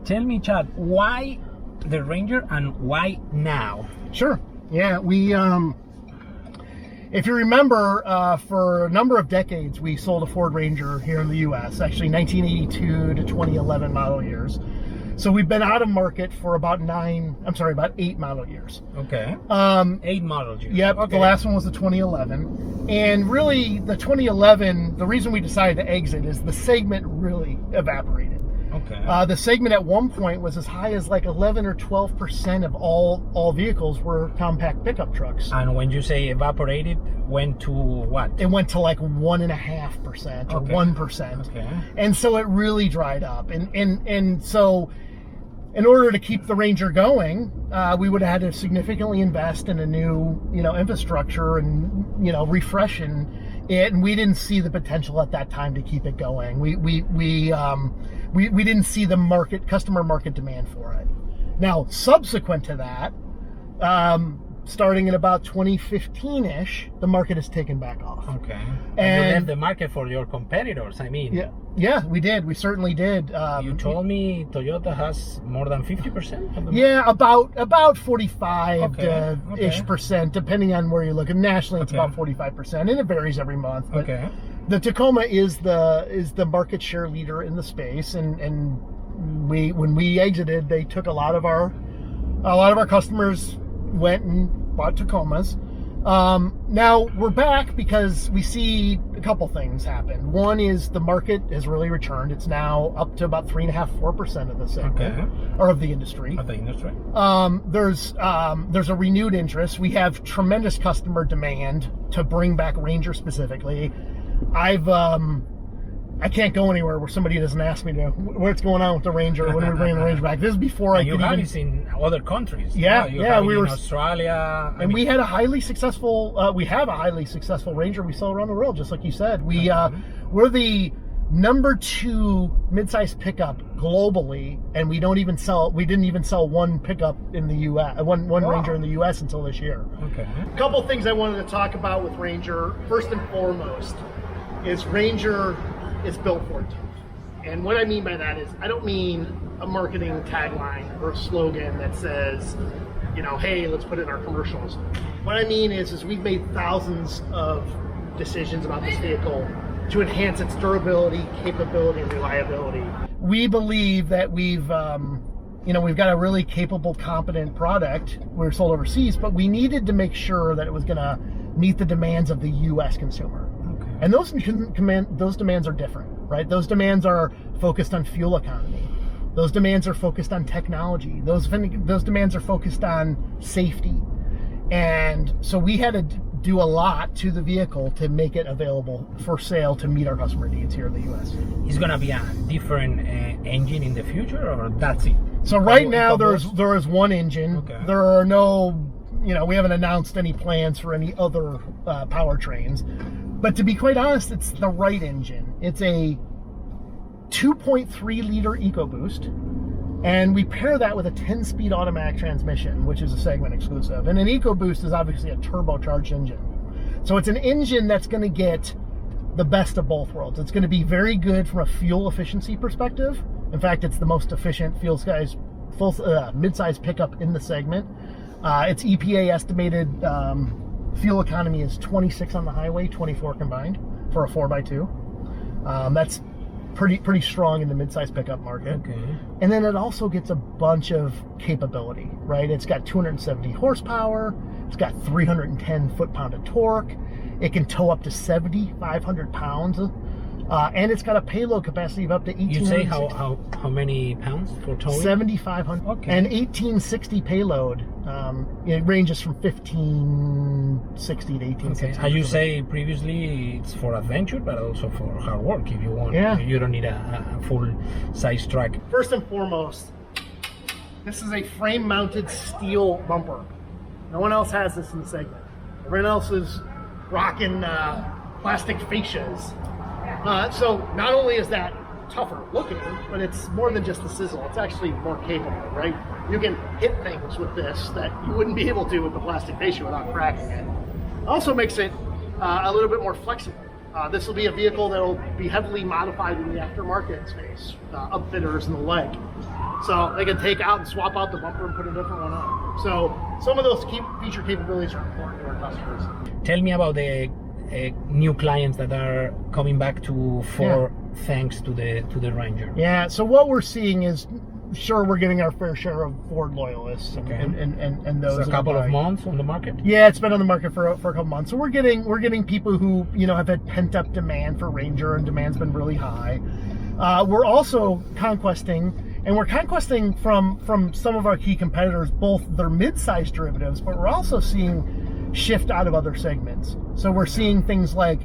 Tell me, Chad, why the Ranger and why now? Sure. Yeah, we, if you remember, for a number of decades, we sold a Ford Ranger here in the U.S., actually 1982 to 2011 model years. So we've been out of market for about 8 model years. Okay. 8 model years. Yep. Okay. The last one was the 2011. And really, the 2011, the reason we decided to exit is the segment really evaporated. Okay. The segment at one point was as high as like 11 or 12% of all vehicles were compact pickup trucks. And when you say evaporated, went to what? It went to like 1.5% or 1%. Okay. And so it really dried up. And so in order to keep the Ranger going, we would have had to significantly invest in a new, infrastructure and, refreshing it. And we didn't see the potential at that time to keep it going. We didn't see the customer market demand for it. Now, subsequent to that, starting in about 2015-ish, the market has taken back off. Okay. And you left the market for your competitors, I mean. Yeah, we did. We certainly did. You told me Toyota has more than 50% of the Yeah, about 45-ish percent, depending on where you look. And nationally, it's about 45%, and it varies every month. But the Tacoma is the market share leader in the space, and when we exited, they took a lot of our customers went and bought Tacomas. Now we're back because we see a couple things happen. One is the market has really returned. It's now up to about 3.5-4% of the segment, or of the industry. Of the industry. There's a renewed interest. We have tremendous customer demand to bring back Ranger specifically. I can't go anywhere where somebody doesn't ask me to. What's going on with the Ranger? When are we bringing the Ranger back? This is before I could even. You have it in other countries. Yeah, we were in Australia, and we had a highly successful. We have a highly successful Ranger we sell around the world, just like you said. We're the number 2 midsize pickup globally, and we didn't even sell one pickup in the U.S. One Ranger in the U.S. until this year. Okay. A couple of things I wanted to talk about with Ranger. First and foremost, is Ranger is built for it. And what I mean by that is, I don't mean a marketing tagline or a slogan that says, hey, let's put it in our commercials. What I mean is we've made thousands of decisions about this vehicle to enhance its durability, capability, and reliability. We believe that we've got a really capable, competent product. We're sold overseas, but we needed to make sure that it was going to meet the demands of the U.S. consumer. Okay. And those demands are different, right? Those demands are focused on fuel economy. Those demands are focused on technology. Those demands are focused on safety. And so we had to do a lot to the vehicle to make it available for sale to meet our customer needs here in the U.S. Is going to be a different engine in the future, or that's it? So right now there is one engine. Okay. There are no, we haven't announced any plans for any other powertrains. But to be quite honest, it's the right engine. It's a 2.3 liter EcoBoost, and we pair that with a 10-speed automatic transmission, which is a segment exclusive. And an EcoBoost is obviously a turbocharged engine. So it's an engine that's going to get the best of both worlds. It's going to be very good from a fuel efficiency perspective. In fact, it's the most efficient mid-size pickup in the segment. Its EPA estimated fuel economy is 26 on the highway, 24 combined for a 4x2. That's pretty strong in the mid-size pickup market. Okay. And then it also gets a bunch of capability, right? It's got 270 horsepower. It's got 310 foot-pound of torque. It can tow up to 7,500 pounds. And it's got a payload capacity of up to 1,860. You say how many pounds for towing? 7,500. Okay. And 1,860 payload. It ranges from 1,560 to 1,860. Okay. As you say previously, it's for adventure, but also for hard work if you want. Yeah. You don't need a full-size truck. First and foremost, this is a frame-mounted steel bumper. No one else has this in the segment. Everyone else is rocking plastic fascias. So not only is that tougher looking, but it's more than just the sizzle. It's actually more capable, right? You can hit things with this that you wouldn't be able to with the plastic fascia without cracking it. Also makes it a little bit more flexible. This will be a vehicle that will be heavily modified in the aftermarket space, upfitters and the like. So they can take out and swap out the bumper and put a different one on. So some of those feature capabilities are important to our customers. Tell me about the new clients that are coming back to Ford thanks to the Ranger. Yeah, so what we're seeing is, sure, we're getting our fair share of Ford loyalists and those. It's a couple of months on the market. Yeah, it's been on the market for a couple months. So we're getting people who have had pent up demand for Ranger, and demand's been really high. We're also conquesting from some of our key competitors, both their mid-size derivatives, but we're also seeing shift out of other segments. So we're seeing things like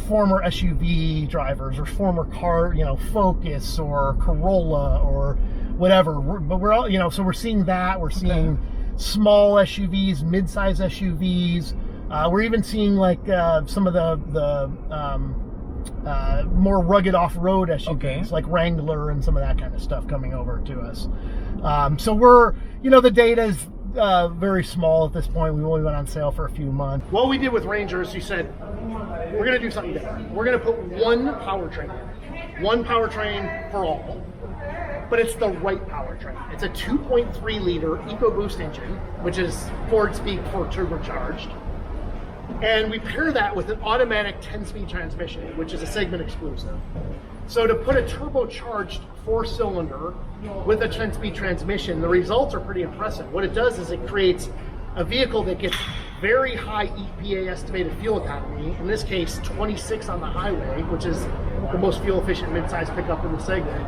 former SUV drivers or former car, Focus or Corolla or whatever. But we're all, so we're seeing that. We're seeing small SUVs, mid-size SUVs. We're even seeing like some of the more rugged off-road SUVs, like Wrangler and some of that kind of stuff coming over to us. So we're, the data is very small at this point. We only went on sale for a few months. What we did with Ranger is we said, we're going to do something different. We're going to put one powertrain for all, but it's the right powertrain. It's a 2.3 liter EcoBoost engine, which is Ford speak for turbocharged. And we pair that with an automatic 10-speed transmission, which is a segment exclusive. So to put a turbocharged 4-cylinder with a 10-speed transmission, the results are pretty impressive. What it does is it creates a vehicle that gets very high EPA estimated fuel economy, in this case 26 on the highway, which is the most fuel efficient midsize pickup in the segment.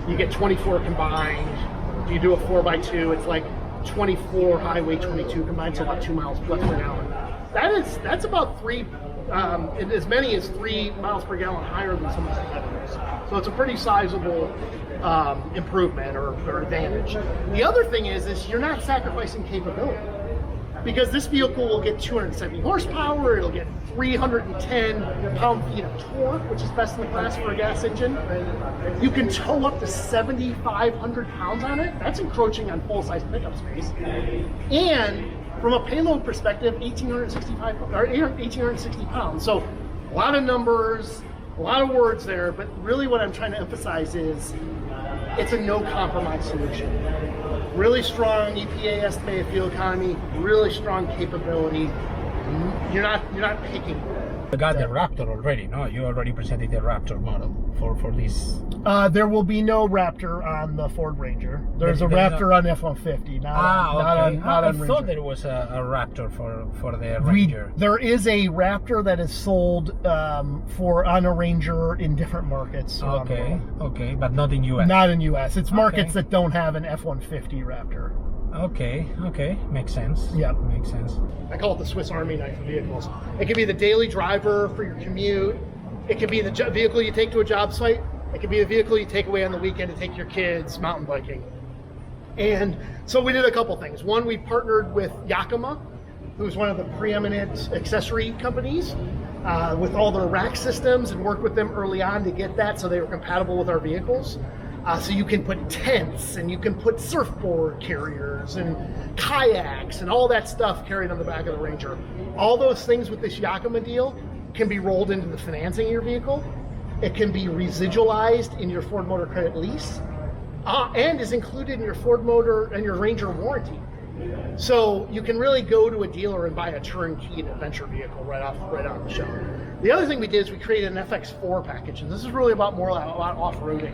You get 24 combined. You do a 4x2, it's like 24 highway, 22 combined, so about 2 miles plus per gallon. That's about as many as 3 miles per gallon higher than some of the competitors. So it's a pretty sizable improvement or advantage. The other thing is you're not sacrificing capability, because this vehicle will get 270 horsepower, it'll get 310 pound-feet of torque, which is best in the class for a gas engine. You can tow up to 7,500 pounds on it. That's encroaching on full-size pickup space. And from a payload perspective, 1,860 pounds. So a lot of numbers, a lot of words there, but really what I'm trying to emphasize is it's a no-compromise solution. Really strong EPA estimated fuel economy, really strong capability. You're not picking. You got the Raptor already, no? You already presented the Raptor model for this. There will be no Raptor on the Ford Ranger. There's a Raptor on F-150, not on I Ranger. thought there was a Raptor for the Ranger. There is a Raptor that is sold on a Ranger in different markets. Okay, but not in US. Not in US. It's markets that don't have an F-150 Raptor. Okay, makes sense. Yeah, makes sense. I call it the Swiss Army knife of vehicles. It could be the daily driver for your commute. It could be the vehicle you take to a job site. It could be the vehicle you take away on the weekend to take your kids mountain biking. And so we did a couple things. One, we partnered with Yakima, who's one of the preeminent accessory companies, with all their rack systems, and worked with them early on to get that so they were compatible with our vehicles. So you can put tents, and you can put surfboard carriers and kayaks and all that stuff carried on the back of the Ranger. All those things with this Yakima deal can be rolled into the financing of your vehicle. It can be residualized in your Ford Motor Credit lease, and is included in your Ford Motor and your Ranger warranty. So you can really go to a dealer and buy a turnkey adventure vehicle right off the shelf. The other thing we did is we created an FX4 package, and this is really about off-roading.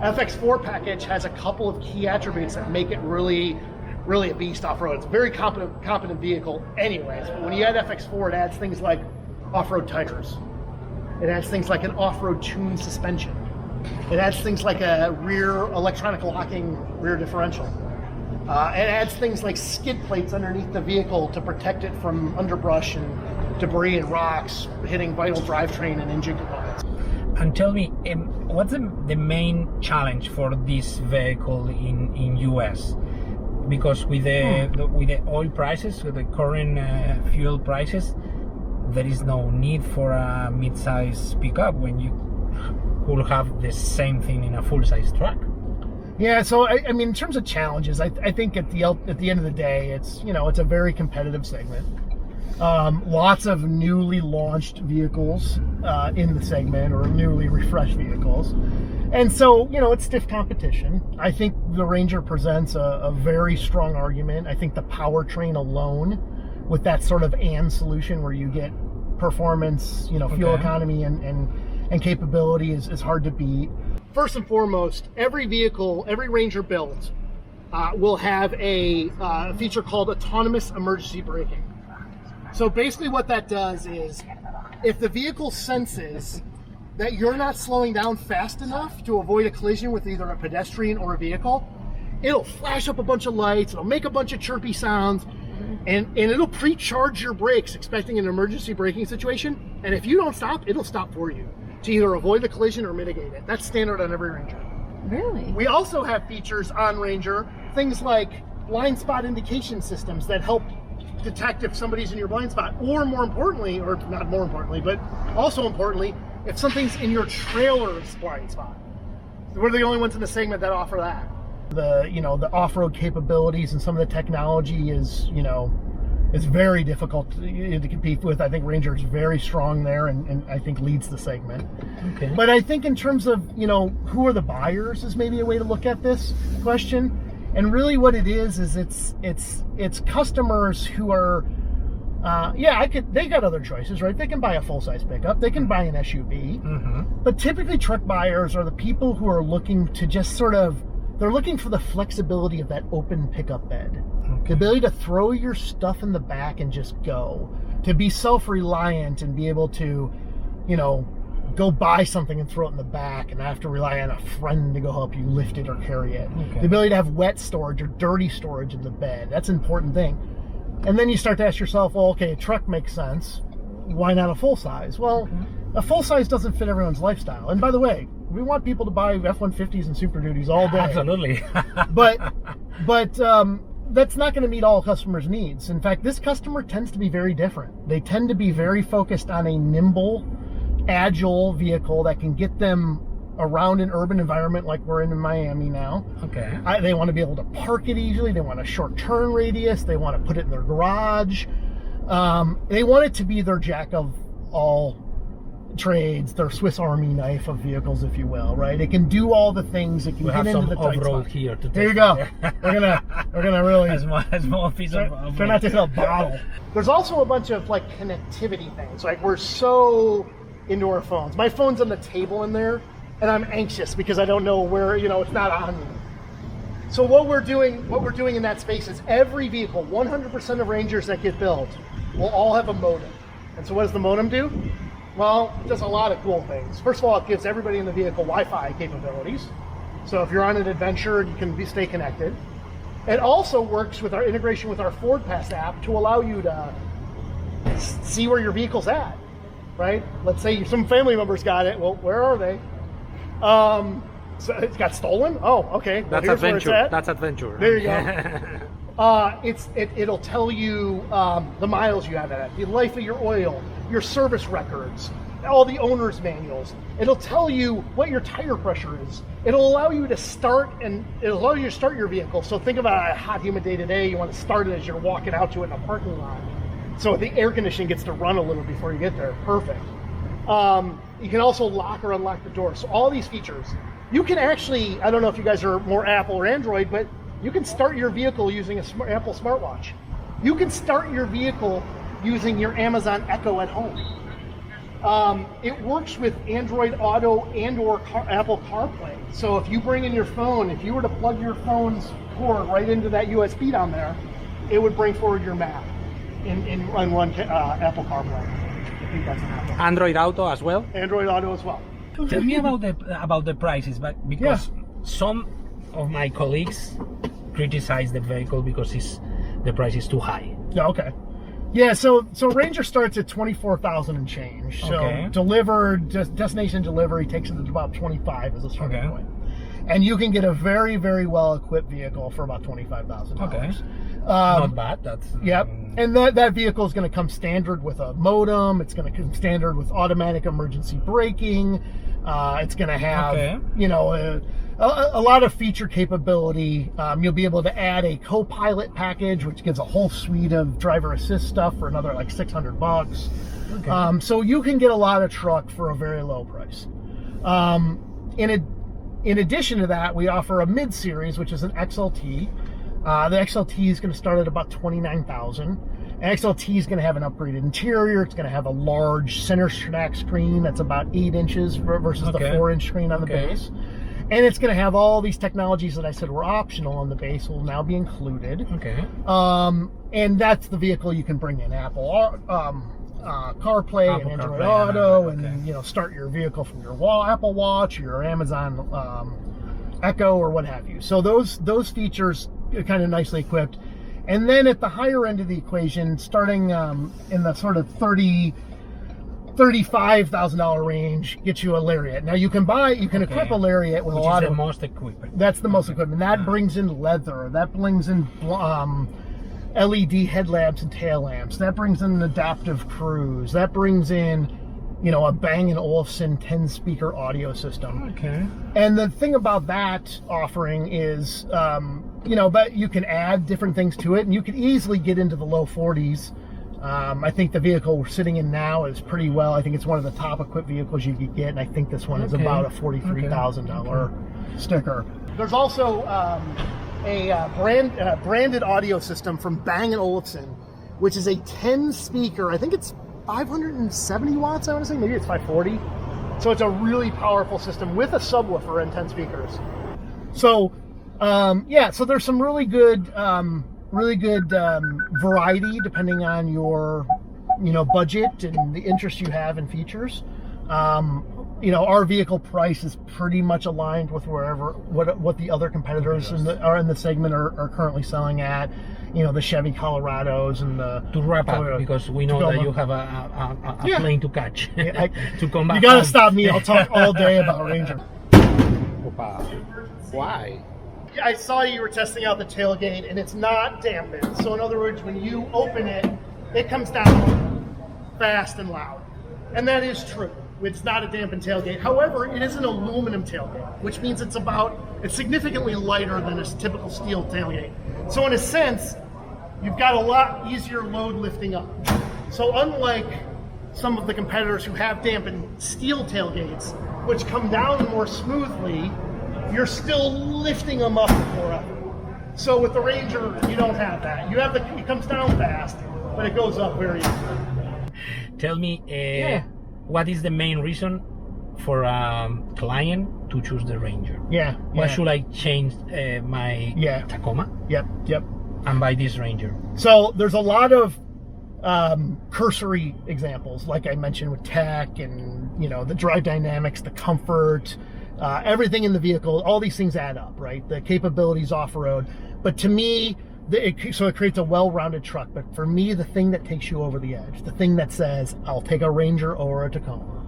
FX4 package has a couple of key attributes that make it really a beast off-road. It's a very competent vehicle anyways, but when you add FX4, it adds things like off-road tires. It adds things like an off-road tuned suspension. It adds things like a rear electronic locking rear differential. It adds things like skid plates underneath the vehicle to protect it from underbrush and debris and rocks hitting vital drivetrain and engine components. And tell me, what's the main challenge for this vehicle in US? Because with the oil prices, with the current fuel prices, there is no need for a mid-size pickup when you could have the same thing in a full-size truck. Yeah, so I mean, in terms of challenges, I think at the end of the day, it's a very competitive segment. Lots of newly launched vehicles in the segment, or newly refreshed vehicles. And so, it's stiff competition. I think the Ranger presents a very strong argument. I think the powertrain alone, with that sort of and solution where you get performance, fuel economy and capability is hard to beat. First and foremost, every Ranger built will have a feature called autonomous emergency braking. So basically what that does is, if the vehicle senses that you're not slowing down fast enough to avoid a collision with either a pedestrian or a vehicle, it'll flash up a bunch of lights, it'll make a bunch of chirpy sounds, and it'll pre-charge your brakes expecting an emergency braking situation, and if you don't stop, it'll stop for you to either avoid the collision or mitigate it. That's standard on every Ranger. Really? We also have features on Ranger, things like blind spot indication systems that help detect if somebody's in your blind spot, or more importantly, or not more importantly, but also importantly, if something's in your trailer's blind spot. We're the only ones in the segment that offer that. The off-road capabilities and some of the technology is very difficult to compete with. I think Ranger is very strong there, and I think leads the segment. Okay. But I think in terms of who are the buyers is maybe a way to look at this question. And really, what it is it's customers who are. They got other choices, right? They can buy a full-size pickup, they can buy an SUV, but typically truck buyers are the people who are looking to just they're looking for the flexibility of that open pickup bed, the ability to throw your stuff in the back and just go, to be self-reliant and be able to, go buy something and throw it in the back and not have to rely on a friend to go help you lift it or carry it. The ability to have wet storage or dirty storage in the bed, that's an important thing. And then you start to ask yourself, well, okay, a truck makes sense. Why not a full size? Well, a full size doesn't fit everyone's lifestyle. And by the way, we want people to buy F-150s and Super Duties all day. Absolutely. but that's not going to meet all customers' needs. In fact, this customer tends to be very different. They tend to be very focused on a nimble, agile vehicle that can get them around an urban environment like we're in Miami now. Okay. They want to be able to park it easily. They want a short turn radius. They want to put it in their garage. They want it to be their jack of all trades, their Swiss Army knife of vehicles, if you will, right? It can do all the things. It can get into the tight off-road spot. here to There you go. We're gonna really a small piece of off-road. try not to hit a bottle. There's also a bunch of connectivity things. Like, we're so into our phones. My phone's on the table in there, and I'm anxious because I don't know where, it's not on me. So what we're doing in that space is every vehicle, 100% of Rangers that get built will all have a modem. And so what does the modem do? Well, it does a lot of cool things. First of all, it gives everybody in the vehicle Wi-Fi capabilities. So if you're on an adventure, you can stay connected. It also works with our integration with our Ford Pass app to allow you to see where your vehicle's at, right? Let's say some family members got it. Well, where are they? So it got stolen? Oh, okay. That's well, adventure. That's adventure. There you go. It'll tell you the miles you have at it, the life of your oil, your service records, all the owner's manuals. It'll tell you what your tire pressure is. It'll allow you to start your vehicle. So think about a hot, humid day today. You want to start it as you're walking out to it in a parking lot. So the air conditioning gets to run a little before you get there. Perfect. You can also lock or unlock the door. So all these features. You can actually, I don't know if you guys are more Apple or Android, but you can start your vehicle using an Apple smartwatch. You can start your vehicle using your Amazon Echo at home. It works with Android Auto and or Apple CarPlay. So if you bring in your phone, if you were to plug your phone's cord right into that USB down there, it would bring forward your map and run Apple CarPlay. I think that's an Apple. Android Auto as well? Android Auto as well. Tell me about the prices, but because some of my colleagues criticize the vehicle because the price is too high. Yeah, okay. Yeah, so Ranger starts at $24,000 and change. So delivered, destination delivery takes it to about 25 as a starting point. And you can get a very, very well equipped vehicle for about $25,000. Okay. Not bad. That's and that vehicle is going to come standard with a modem. It's going to come standard with automatic emergency braking. It's going to have a lot of feature capability. You'll be able to add a co-pilot package, which gives a whole suite of driver assist stuff for another like $600. Okay. So you can get a lot of truck for a very low price. In addition to that, we offer a mid-series, which is an XLT. The XLT is going to start at about $29,000. XLT is going to have an upgraded interior. It's going to have a large center stack screen that's about 8 inches versus the 4-inch screen on the base. And it's going to have all these technologies that I said were optional on the base will now be included. Okay. And that's the vehicle you can bring in Apple CarPlay and Android Auto, and you know, start your vehicle from your Apple Watch, your Amazon Echo, or what have you. So those features are kind of nicely equipped. And then at the higher end of the equation, starting in the sort of $35,000 range, gets you a Lariat. Now you can equip a Lariat with a lot of. Which is the most equipment. That's the most equipment. That brings in leather. That brings in LED headlamps and tail lamps. That brings in an adaptive cruise. That brings in, you know, a Bang & Olufsen 10-speaker audio system. Okay. And the thing about that offering is, you know, but you can add different things to it, and you could easily get into the low 40s. I think the vehicle we're sitting in now is pretty well. I think it's one of the top equipped vehicles you could get, and I think this one is about a $43,000 sticker. There's also a branded audio system from Bang & Olufsen, which is a 10-speaker. I think it's 570 watts, I want to say. Maybe it's 540. So it's a really powerful system with a subwoofer and 10 speakers. So, yeah, so there's some really good variety depending on your, you know, budget and the interest you have in features. You know, our vehicle price is pretty much aligned with what the other competitors in the segment are currently selling at. You know, the Chevy Colorados and the. To wrap up, because we know that you have a plane to catch to come back. You gotta stop me. I'll talk all day about Ranger. Why? I saw you were testing out the tailgate, and it's not dampened. So in other words, when you open it, it comes down fast and loud. And that is true. It's not a dampened tailgate. However, it is an aluminum tailgate, which means it's significantly lighter than a typical steel tailgate. So in a sense, you've got a lot easier load lifting up. So unlike some of the competitors who have dampened steel tailgates, which come down more smoothly, you're still lifting them up more up. So with the Ranger, you don't have that. It comes down fast, but it goes up very easily. Tell me, what is the main reason for a client to choose the Ranger? Why should I change my Tacoma? Yep. And buy this Ranger? So there's a lot of cursory examples, like I mentioned, with tech and, you know, the drive dynamics, the comfort, everything in the vehicle. All these things add up, right? The capabilities off-road. But to me, so it creates a well-rounded truck. But for me, the thing that takes you over the edge, the thing that says, I'll take a Ranger or a Tacoma,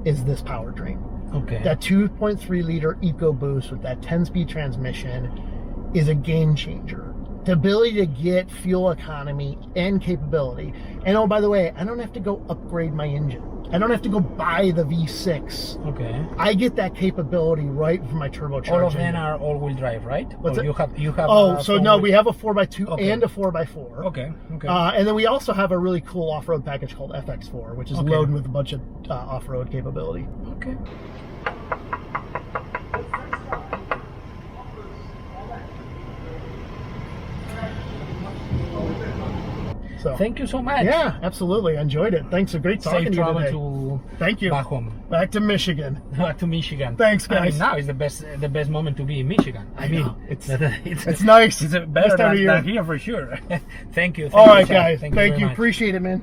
is this powertrain. Okay. That 2.3-liter EcoBoost with that 10-speed transmission is a game changer. The ability to get fuel economy and capability. And oh, by the way, I don't have to go upgrade my engine. I don't have to go buy the V6. Okay. I get that capability right from my turbocharged. All of them are all-wheel drive, right? What's it? You have. Oh, so no, we have a 4x2 and a 4x4. Okay. And then we also have a really cool off-road package called FX4, which is loaded with a bunch of off-road capability. Okay. So, thank you so much. Yeah, absolutely. I enjoyed it. Thanks. A great talking to you today. Thank you. Back home. Back to Michigan. Back to Michigan. Thanks, guys. I mean, now is the best moment to be in Michigan. I mean, it's nice. It's better time of year. than here for sure. Thank you. All right, guys. Thank you. Appreciate it, man.